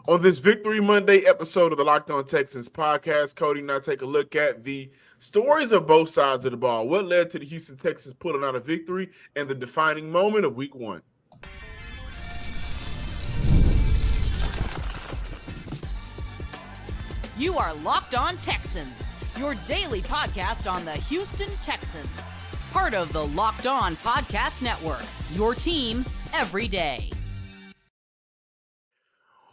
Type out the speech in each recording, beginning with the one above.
On this Victory Monday episode of the Locked On Texans podcast, Cody and I take a look at the stories of both sides of the ball. What led to the Houston Texans pulling out a victory and the defining moment of Week 1. You are Locked On Texans, your daily podcast on the Houston Texans. Part of the Locked On Podcast Network, your team every day.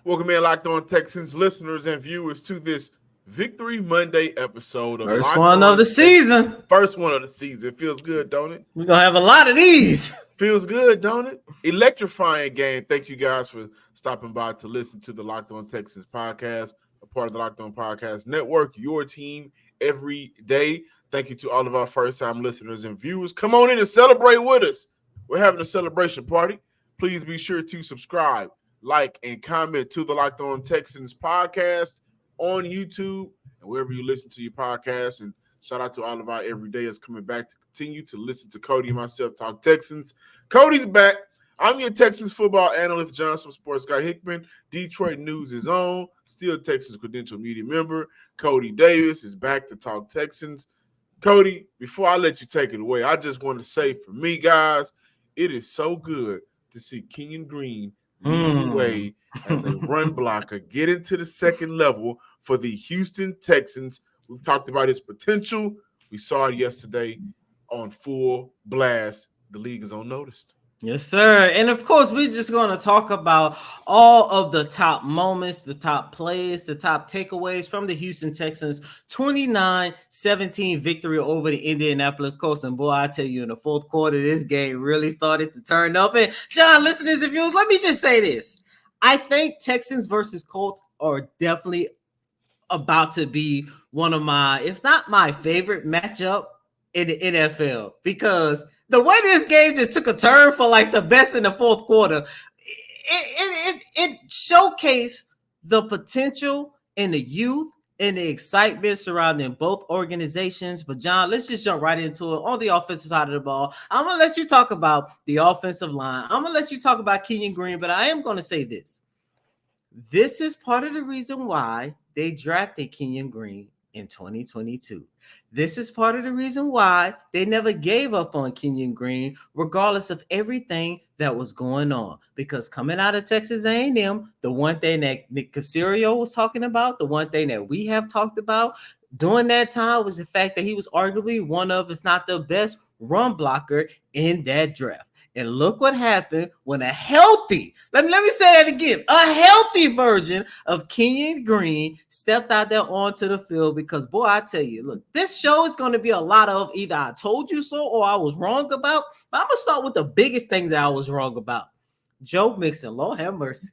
Welcome in, Locked On Texans listeners and viewers, to this Victory Monday episode of First one of the season. First one of the season. Feels good, don't it? We're going to have a lot of these. Feels good, don't it? Electrifying game. Thank you guys for stopping by to listen to the Locked On Texans podcast, a part of the Locked On Podcast Network, your team every day. Thank you to all of our first-time listeners and viewers. Come on in and celebrate with us. We're having a celebration party. Please be sure to subscribe, like, and comment to the Locked On Texans podcast on YouTube and wherever you listen to your podcast. And shout out to all of our everydayers coming back to continue to listen to Cody and myself talk Texans. Cody's back. I'm your Texans football analyst, Johnson Sports Guy Hickman. Detroit News is on. Still Texans Credential Media member. Cody Davis is back to talk Texans. Cody, before I let you take it away, I just want to say for me, guys, it is so good to see Kenyon Green lead the way as a run blocker, get into the second level for the Houston Texans. We've talked about his potential. We saw it yesterday on full blast. The league is on notice. Yes, sir. And of course, we're just going to talk about all of the top moments, the top plays, the top takeaways from the Houston Texans 29-17 victory over the Indianapolis Colts. And boy, I tell you, in the fourth quarter, this game really started to turn up. And John, listeners and viewers, let me just say this. I think Texans versus Colts are definitely about to be one of my, if not my favorite matchup in the NFL, because the way this game just took a turn for like the best in the fourth quarter, it showcased the potential and the youth and the excitement surrounding both organizations. But John, let's just jump right into it. On the offensive side of the ball, I'm going to let you talk about the offensive line. I'm going to let you talk about Kenyon Green, but I am going to say this. This is part of the reason why they drafted Kenyon Green in 2022. This is part of the reason why they never gave up on Kenyon Green, regardless of everything that was going on. Because coming out of Texas A&M, the one thing that Nick Caserio was talking about, the one thing that we have talked about during that time was the fact that he was arguably one of, if not the best, run blocker in that draft. And look what happened when a healthy, let me say that again, a healthy version of Kenyon Green stepped out there onto the field. Because, boy, I tell you, look, this show is going to be a lot of either I told you so or I was wrong about. But I'm going to start with the biggest thing that I was wrong about. Joe Mixon, Lord have mercy.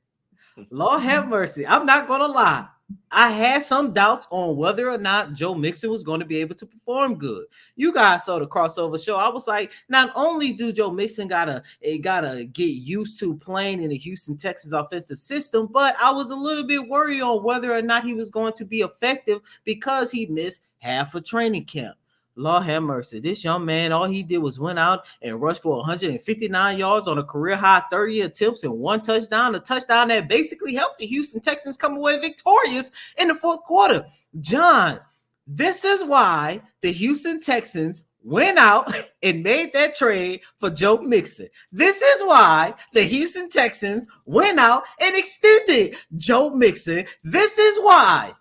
Lord have mercy. I'm not going to lie. I had some doubts on whether or not Joe Mixon was going to be able to perform good. You guys saw the crossover show. I was like, not only do Joe Mixon gotta get used to playing in the Houston Texans offensive system, but I was a little bit worried on whether or not he was going to be effective because he missed half a training camp. Lord have mercy. This young man, all he did was went out and rushed for 159 yards on a career-high 30 attempts and one touchdown, a touchdown that basically helped the Houston Texans come away victorious in the fourth quarter. John, this is why the Houston Texans went out and made that trade for Joe Mixon. This is why the Houston Texans went out and extended Joe Mixon. This is why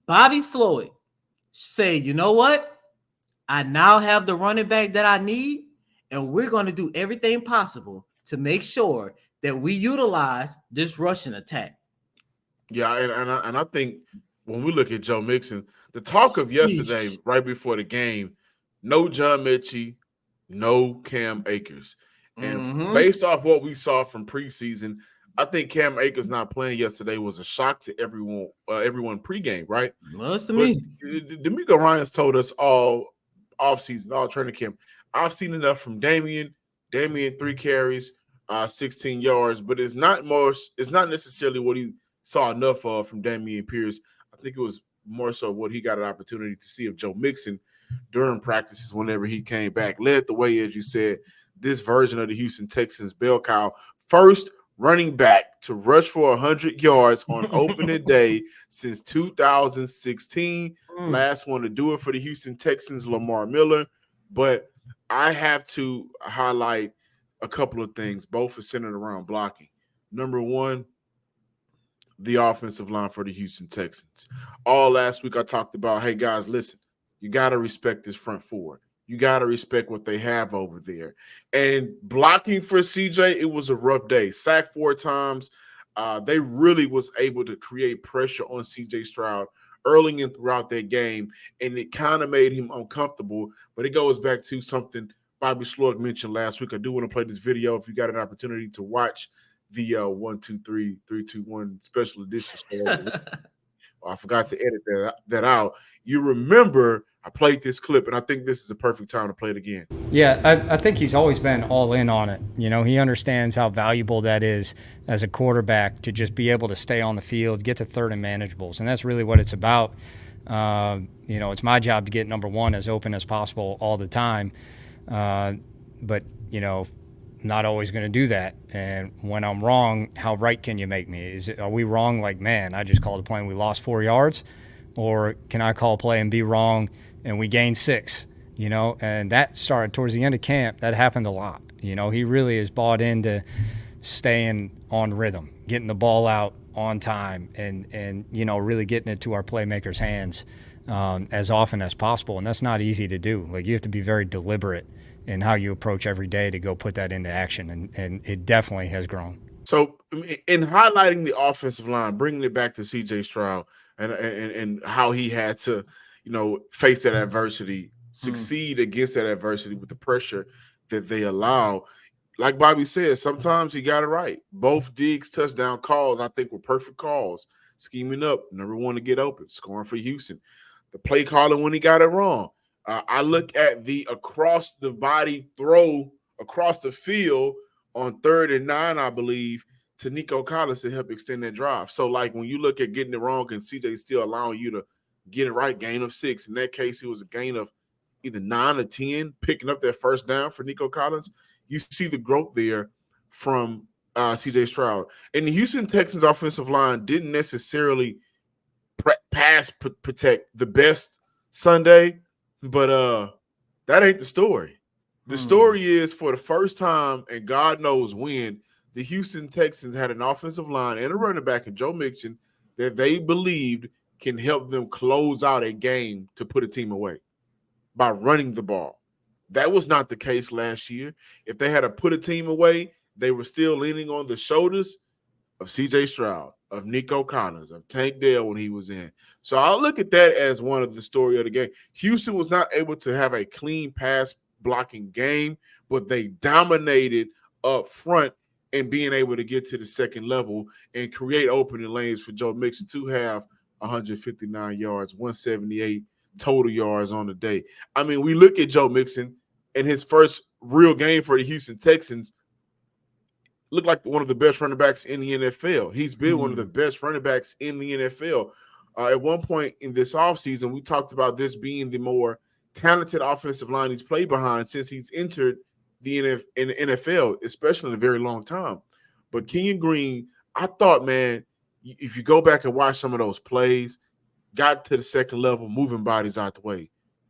Bobby Slowick said, you know what? I now have the running back that I need, and we're going to do everything possible to make sure that we utilize this rushing attack. Yeah, and I think when we look at Joe Mixon, the talk of yesterday, right before the game, no John Mechie, no Cam Akers. And based off what we saw from preseason, I think Cam Akers not playing yesterday was a shock to everyone pregame, right? Most to me. D'Amico Ryans told us all offseason, all training camp, I've seen enough from Damian. Damian 3 carries, 16 yards, but it's not necessarily what he saw enough of from Dameon Pierce. I think it was more so what he got an opportunity to see of Joe Mixon during practices whenever he came back. Led the way, as you said, this version of the Houston Texans bell cow. First running back to rush for 100 yards on opening day since 2016. Last one to do it for the Houston Texans, Lamar Miller. But I have to highlight a couple of things. Both are centered around blocking. Number one, the offensive line for the Houston Texans. All last week I talked about, hey, guys, listen, you got to respect this front four. You got to respect what they have over there. And blocking for CJ, it was a rough day. Sacked 4 times. They really was able to create pressure on CJ Stroud early and throughout that game, and it kind of made him uncomfortable. But it goes back to something Bobby Slug mentioned last week. I do want to play this video if you got an opportunity to watch the 1, 2, 3, 3, 2, 1 special edition. I forgot to edit that out. You remember I played this clip, and I think this is a perfect time to play it again. Yeah, I think he's always been all in on it. You know, he understands how valuable that is as a quarterback to just be able to stay on the field, get to third and manageables, and that's really what it's about. You know, it's my job to get number one as open as possible all the time, but, you know, not always going to do that. And when I'm wrong, how right can you make me? Are we wrong? Like, man, I just called a play and we lost 4 yards, or can I call a play and be wrong and we gained 6? You know, and that started towards the end of camp. That happened a lot. You know, he really is bought into staying on rhythm, getting the ball out on time, and you know, really getting it to our playmakers' hands as often as possible. And that's not easy to do. Like, you have to be very deliberate in how you approach every day to go put that into action, and it definitely has grown. So in highlighting the offensive line, bringing it back to CJ Stroud and how he had to, you know, face that adversity, succeed against that adversity with the pressure that they allow. Like Bobby said, sometimes he got it right. Both Diggs touchdown calls, I think, were perfect calls. Scheming up, number one to get open, scoring for Houston. The play calling when he got it wrong. I look at the across the body throw across the field on 3rd and 9, I believe, to Nico Collins to help extend that drive. So, like, when you look at getting it wrong and CJ still allowing you to get it right, gain of 6. In that case, it was a gain of either 9 or 10, picking up that first down for Nico Collins. You see the growth there from CJ Stroud. And the Houston Texans offensive line didn't necessarily pass protect the best Sunday, but that ain't the story. The story is, for the first time, and God knows when, the Houston Texans had an offensive line and a running back in Joe Mixon that they believed can help them close out a game to put a team away by running the ball. That was not the case last year. If they had to put a team away, they were still leaning on the shoulders of CJ Stroud, of Nico Collins, of Tank Dell when he was in. So I'll look at that as one of the story of the game. Houston was not able to have a clean pass blocking game, but they dominated up front and being able to get to the second level and create opening lanes for Joe Mixon to have 159 yards, 178 total yards on the day. I mean, we look at Joe Mixon and his first real game for the Houston Texans looked like one of the best running backs in the NFL. He's been one of the best running backs in the NFL. At one point in this offseason, we talked about this being the more talented offensive line he's played behind since he's entered the NFL, especially in a very long time. But Kenyon Green, I thought, man, if you go back and watch some of those plays, got to the second level, moving bodies out the way.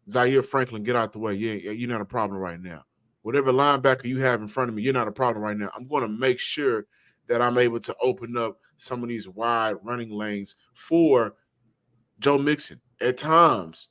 Zaire Franklin, get out the way. Yeah, you're not a problem right now. Whatever linebacker you have in front of me, you're not a problem right now. I'm going to make sure that I'm able to open up some of these wide running lanes for Joe Mixon. At times,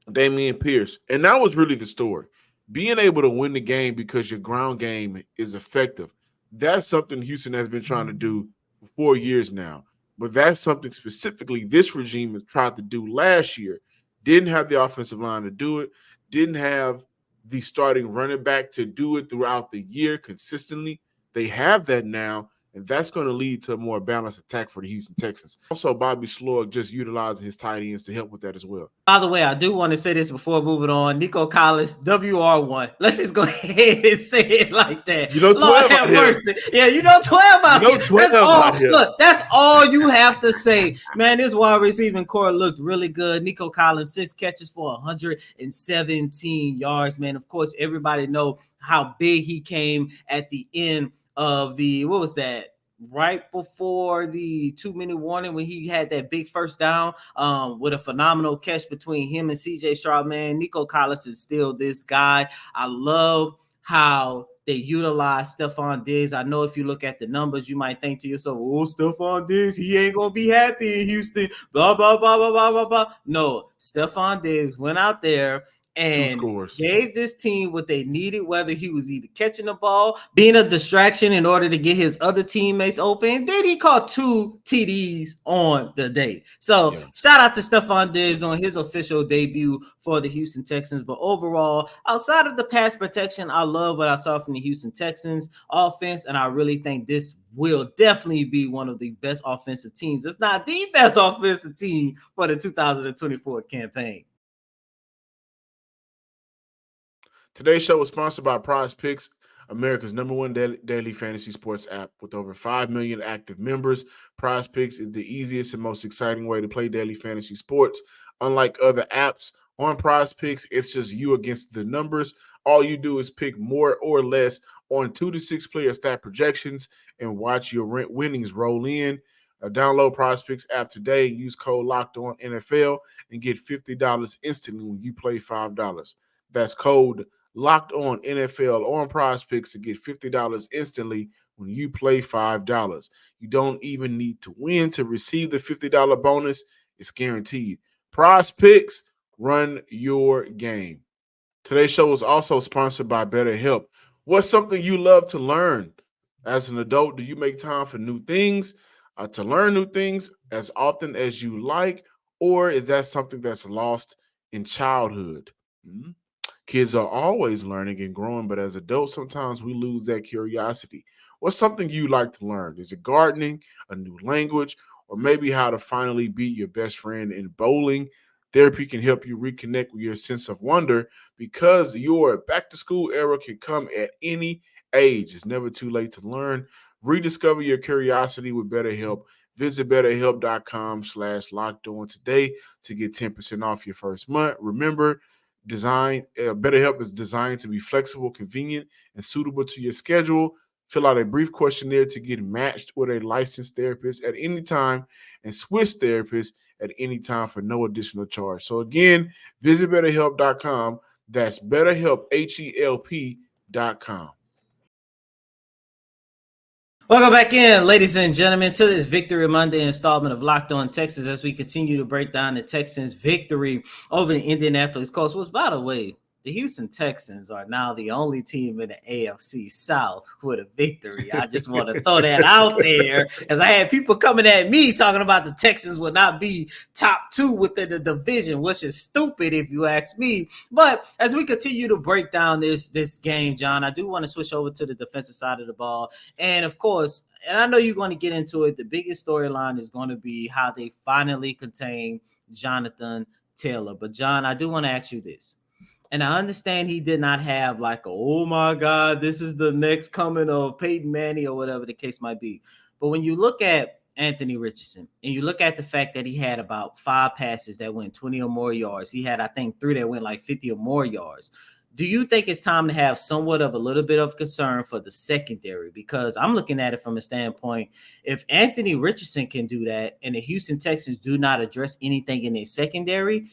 Dameon Pierce. And that was really the story. Being able to win the game because your ground game is effective. That's something Houston has been trying to do for 4 years now. But that's something specifically this regime has tried to do last year. Didn't have the offensive line to do it. Didn't have the starting running back to do it throughout the year consistently. They have that now, and that's going to lead to a more balanced attack for the Houston Texans. Also, Bobby Slug just utilizing his tight ends to help with that as well. By the way, I do want to say this before moving on. Nico Collins, WR1. Let's just go ahead and say it like that. You know 12 out here. Yeah, you know 12 out here. That's all. Look, that's all you have to say. Man, this wide receiving core looked really good. Nico Collins, 6 catches for 117 yards, man. Of course, everybody know how big he came at the end of the, what was that? Right before the 2-minute warning when he had that big first down with a phenomenal catch between him and CJ Stroud. Man, Nico Collins is still this guy. I love how they utilize Stephon Diggs. I know if you look at the numbers, you might think to yourself, oh, Stephon Diggs, he ain't going to be happy in Houston, blah, blah, blah, blah, blah, blah, blah. No, Stephon Diggs went out there and gave this team what they needed, whether he was either catching the ball, being a distraction in order to get his other teammates open. Then he caught 2 TDs on the day. So shout out to Stephon Diggs on his official debut for the Houston Texans. But overall, outside of the pass protection, I love what I saw from the Houston Texans offense. And I really think this will definitely be one of the best offensive teams, if not the best offensive team for the 2024 campaign. Today's show was sponsored by Prize Picks, America's #1 daily fantasy sports app. With over 5 million active members, Prize Picks is the easiest and most exciting way to play daily fantasy sports. Unlike other apps, on Prize Picks, it's just you against the numbers. All you do is pick more or less on 2 to 6 player stat projections and watch your winnings roll in. Download Prize Picks app today. Use code LOCKEDONNFL and get $50 instantly when you play $5. That's code Locked On NFL on Prize Picks to get $50 instantly when you play $5. You don't even need to win to receive the $50 bonus. It's guaranteed. Prize Picks, run your game. Today's show was also sponsored by BetterHelp. What's something you love to learn? As an adult, do you make time for new things, to learn new things as often as you like, or is that something that's lost in childhood? Kids are always learning and growing, but as adults, sometimes we lose that curiosity. What's something you like to learn? Is it gardening, a new language, or maybe how to finally beat your best friend in bowling? Therapy can help you reconnect with your sense of wonder because your back-to-school era can come at any age. It's never too late to learn. Rediscover your curiosity with BetterHelp. Visit BetterHelp.com/LockedOn today to get 10% off your first month. Remember, BetterHelp is designed to be flexible, convenient, and suitable to your schedule. Fill out a brief questionnaire to get matched with a licensed therapist at any time and switch therapists at any time for no additional charge. So again, visit BetterHelp.com. That's BetterHelp, HELP.com. Welcome back in, ladies and gentlemen, to this Victory Monday installment of Locked On Texans as we continue to break down the Texans' victory over the Indianapolis Colts. Which, by the way, the Houston Texans are now the only team in the AFC South with a victory. I just want to throw that out there as I had people coming at me talking about the Texans will not be top 2 within the division, which is stupid if you ask me. But as we continue to break down this game, John, I do want to switch over to the defensive side of the ball. And of course, and I know you're going to get into it, the biggest storyline is going to be how they finally contain Jonathan Taylor. But John, I do want to ask you this. And I understand he did not have like, oh my God, this is the next coming of Peyton Manning or whatever the case might be. But when you look at Anthony Richardson and you look at the fact that he had about 5 passes that went 20 or more yards, he had, I think, 3 that went like 50 or more yards. Do you think it's time to have somewhat of a little bit of concern for the secondary? Because I'm looking at it from a standpoint, if Anthony Richardson can do that and the Houston Texans do not address anything in their secondary,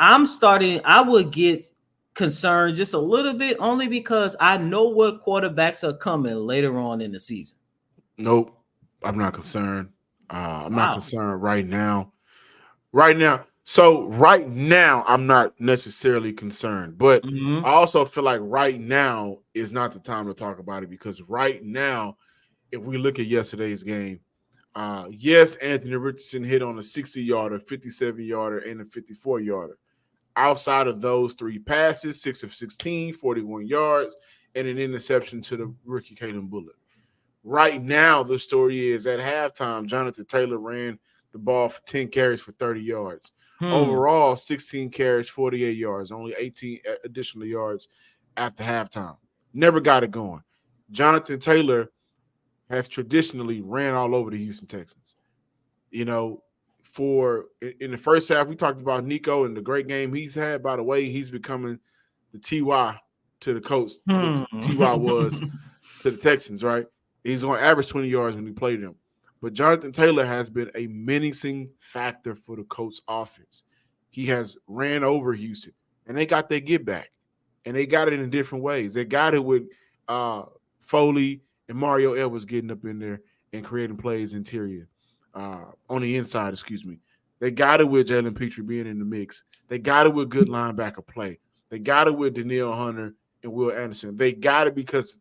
I would get concerned just a little bit only because I know what quarterbacks are coming later on in the season. Nope, I'm not concerned. I'm not concerned right now. So right now, I'm not necessarily concerned, but I also feel like right now is not the time to talk about it because right now, if we look at yesterday's game, yes, Anthony Richardson hit on a 60-yarder, 57-yarder, and a 54-yarder. Outside of those 3 passes, 6 of 16, 41 yards, and an interception to the rookie Caleb Bullock. Right now, the story is at halftime, Jonathan Taylor ran the ball for 10 carries for 30 yards. Overall, 16 carries, 48 yards, only 18 additional yards after halftime. Never got it going. Jonathan Taylor has traditionally ran all over the Houston Texans. You know, in the first half, we talked about Nico and the great game he's had. By the way, he's becoming the TY to the Colts. T.Y. was to the Texans, right? He's going to average 20 yards when he played them. But Jonathan Taylor has been a menacing factor for the Colts offense. He has ran over Houston, and they got their get back. And they got it in different ways. They got it with Foley and Mario Edwards getting up in there and creating plays interior, on the inside, excuse me. They got it with Jalen Petrie being in the mix. They got it with good linebacker play. They got it with Danielle Hunter and Will Anderson. They got it because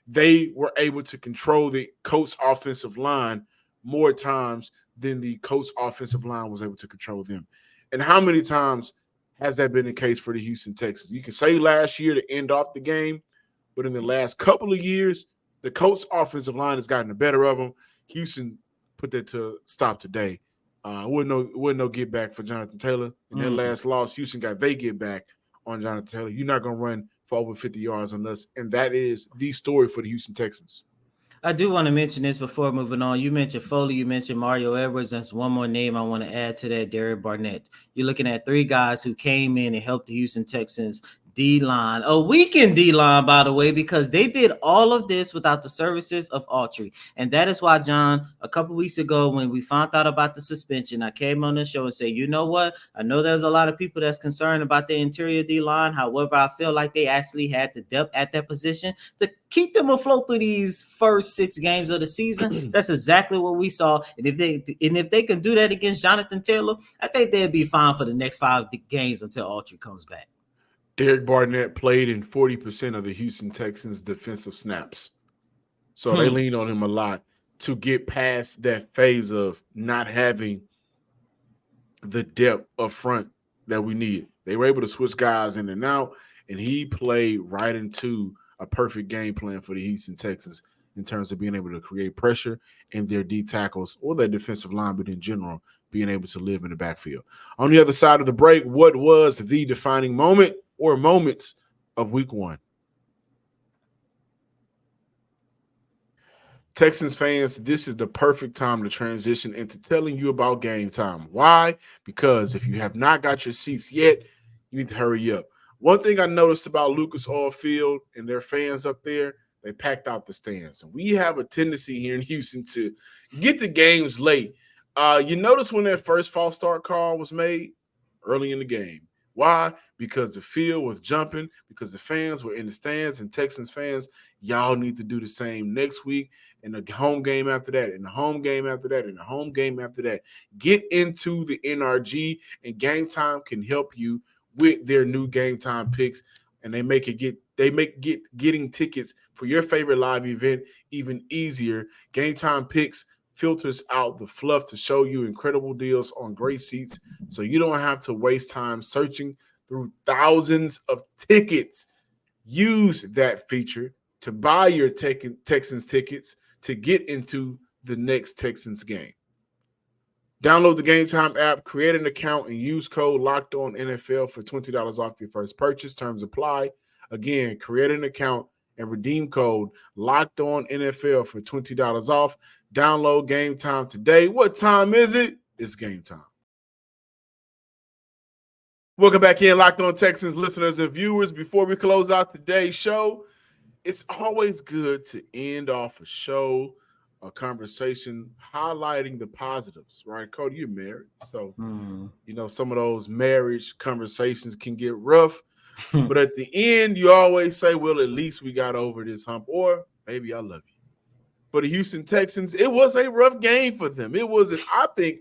they were able to control the Colts offensive line more times than the Colts offensive line was able to control them. And how many times has that been the case for the Houston Texans? You can say last year to end off the game, but in the last couple of years, the Colts offensive line has gotten the better of them. Houston put that to stop today. Wasn't no get back for Jonathan Taylor. In their last loss, Houston got they get back on Jonathan Taylor. You're not going to run for over 50 yards on us, and that is the story for the Houston Texans. I do want to mention this before moving on. You mentioned Foley, you mentioned Mario Edwards. That's one more name I want to add to that, Derek Barnett. You're looking at three guys who came in and helped the Houston Texans D-line, a weakened D-line, by the way, because they did all of this without the services of Autry. And that is why, John, a couple weeks ago when we found out about the suspension, I came on the show and said, you know what? I know there's a lot of people that's concerned about the interior D-line. However, I feel like they actually had the depth at that position to keep them afloat through these first 6 games of the season. That's exactly what we saw. And if they can do that against Jonathan Taylor, I think they'll be fine for the next 5 games until Autry comes back. Derek Barnett played in 40% of the Houston Texans' defensive snaps. So they lean on him a lot to get past that phase of not having the depth up front that we need. They were able to switch guys in and out, and he played right into a perfect game plan for the Houston Texans in terms of being able to create pressure in their D tackles or their defensive line, but in general, being able to live in the backfield. On the other side of the break, what was the defining moment or moments of week 1? Texans fans, this is the perfect time to transition into telling you about Game Time. Why? Because if you have not got your seats yet, you need to hurry up. One thing I noticed about Lucas Oil Field and their fans up there, they packed out the stands. And we have a tendency here in Houston to get to games late. You notice when that first false start call was made early in the game. Why? Because the field was jumping, because the fans were in the stands, and Texans fans, y'all need to do the same next week, and the home game after that, and the home game after that, and the home game after that. Get into the NRG, and Game Time can help you with their new Game Time picks, and they make getting tickets for your favorite live event even easier. Game Time picks filters out the fluff to show you incredible deals on great seats, so you don't have to waste time searching through thousands of tickets. Use that feature to buy your Texans tickets to get into the next Texans game. Download the Game Time app, create an account, and use code LOCKEDONNFL for $20 off your first purchase. Terms apply. Again, create an account and redeem code LOCKEDONNFL for $20 off. Download Game Time today. What time is it? It's Game Time. Welcome back in, Locked On Texans listeners and viewers. Before we close out today's show, it's always good to end off a show, a conversation, highlighting the positives, right? Cody, you're married. So, you know, some of those marriage conversations can get rough. But at the end, you always say, well, at least we got over this hump, or maybe I love you. For the Houston Texans, it was a rough game for them. It was, I think,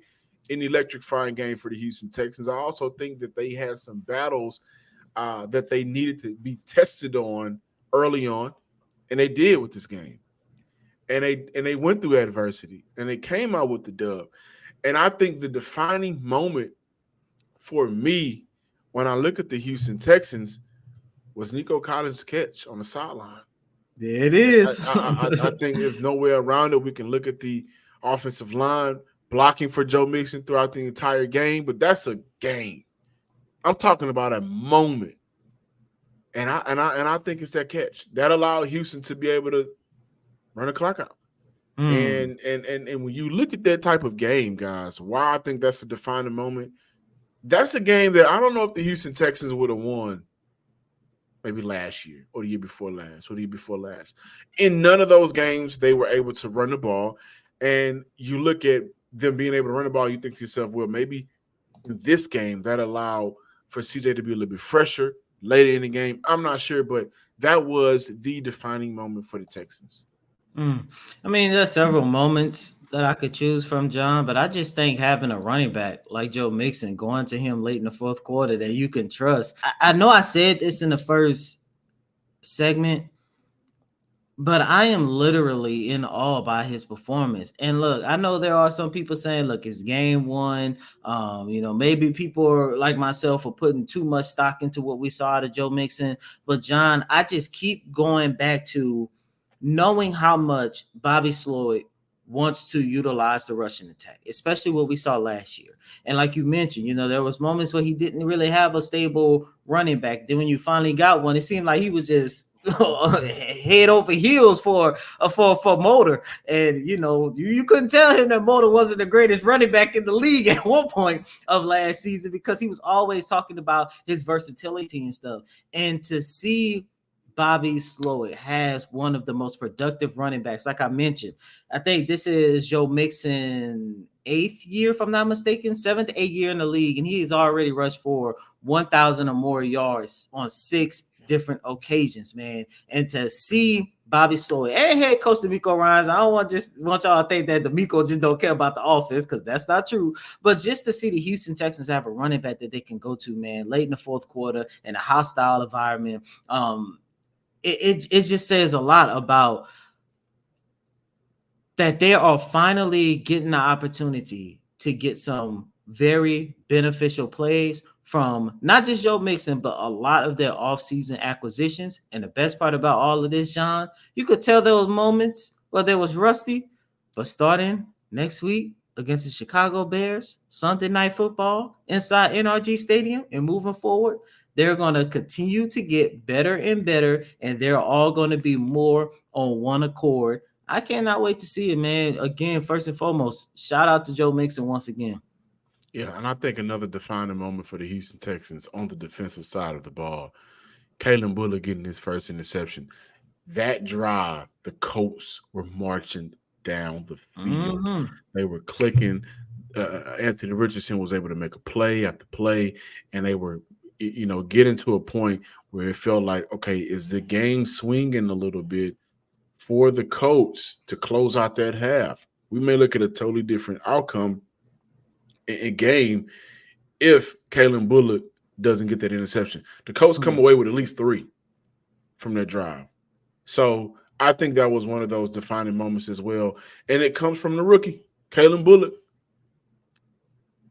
an electrifying game for the Houston Texans. I also think that they had some battles that they needed to be tested on early on, and they did with this game. And they went through adversity, and they came out with the dub. And I think the defining moment for me when I look at the Houston Texans was Nico Collins' catch on the sideline. There it is. I think there's no way around it. We can look at the offensive line blocking for Joe Mixon throughout the entire game, but that's a game. I'm talking about a moment. And I think it's that catch that allowed Houston to be able to run the clock out. And when you look at that type of game, guys, why I think that's a defining moment, that's a game that I don't know if the Houston Texans would have won maybe last year or the year before last or the year before last. In none of those games, they were able to run the ball. And you look at them being able to run the ball, you think to yourself, well, maybe in this game that allowed for CJ to be a little bit fresher later in the game. I'm not sure, but that was the defining moment for the Texans. I mean, there's several moments that I could choose from, John, but I just think having a running back like Joe Mixon, going to him late in the fourth quarter that you can trust. I know I said this in the first segment, but I am literally in awe by his performance. And look, I know there are some people saying, look, it's game one. Maybe people are, like myself, are putting too much stock into what we saw out of Joe Mixon. But John, I just keep going back to knowing how much Bobby Sloyd wants to utilize the rushing attack, especially what we saw last year. And like you mentioned, there was moments where he didn't really have a stable running back. Then when you finally got one, it seemed like he was just head over heels for Motor. And you couldn't tell him that Motor wasn't the greatest running back in the league at one point of last season, because he was always talking about his versatility and stuff. And to see Bobby Sloyd has one of the most productive running backs, like I mentioned, I think this is Joe Mixon 8th year, if I'm not mistaken, 7th to 8th year in the league, and he has already rushed for 1,000 or more yards on 6 different occasions, man. And to see Bobby Sloyd and head coach DeMeco Ryans, I don't want y'all to think that DeMeco just don't care about the offense, because that's not true. But just to see the Houston Texans have a running back that they can go to, man, late in the fourth quarter in a hostile environment, it just says a lot about that they are finally getting the opportunity to get some very beneficial plays from not just Joe Mixon, but a lot of their offseason acquisitions. And the best part about all of this, John, you could tell there was moments where there was rusty, but starting next week against the Chicago Bears, Sunday Night Football inside NRG Stadium, and moving forward, they're going to continue to get better and better, and they're all going to be more on one accord. I cannot wait to see it, man. Again, first and foremost, shout out to Joe Mixon once again. Yeah, and I think another defining moment for the Houston Texans on the defensive side of the ball, Kalen Bullock getting his first interception. That drive, the Colts were marching down the field. Mm-hmm. They were clicking. Anthony Richardson was able to make a play after play, and they were getting to a point where it felt like, okay, is the game swinging a little bit for the Colts to close out that half? We may look at a totally different outcome in game if Kalen Bullock doesn't get that interception. The Colts come away with at least 3 from that drive. So I think that was one of those defining moments as well. And it comes from the rookie, Kalen Bullock.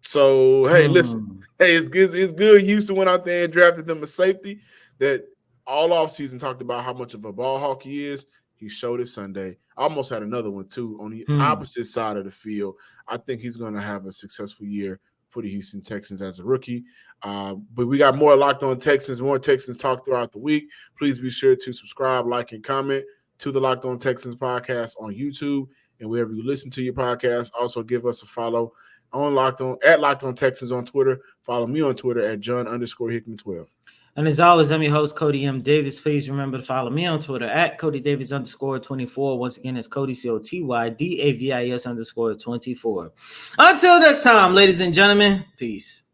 So, hey, listen. Hey, it's good. Houston went out there and drafted them a safety that all offseason talked about how much of a ball hawk he is. He showed it Sunday. I almost had another one, too, on the opposite side of the field. I think he's going to have a successful year for the Houston Texans as a rookie. But we got more Locked On Texans, more Texans talk throughout the week. Please be sure to subscribe, like, and comment to the Locked On Texans podcast on YouTube and wherever you listen to your podcast. Also, give us a follow on Locked On Texans on Twitter. Follow me on Twitter at John_Hickman12. And as always, I'm your host, Cody M. Davis. Please remember to follow me on Twitter at Cody Davis _24. Once again, it's Cody COTYDAVIS _24. Until next time, ladies and gentlemen, peace.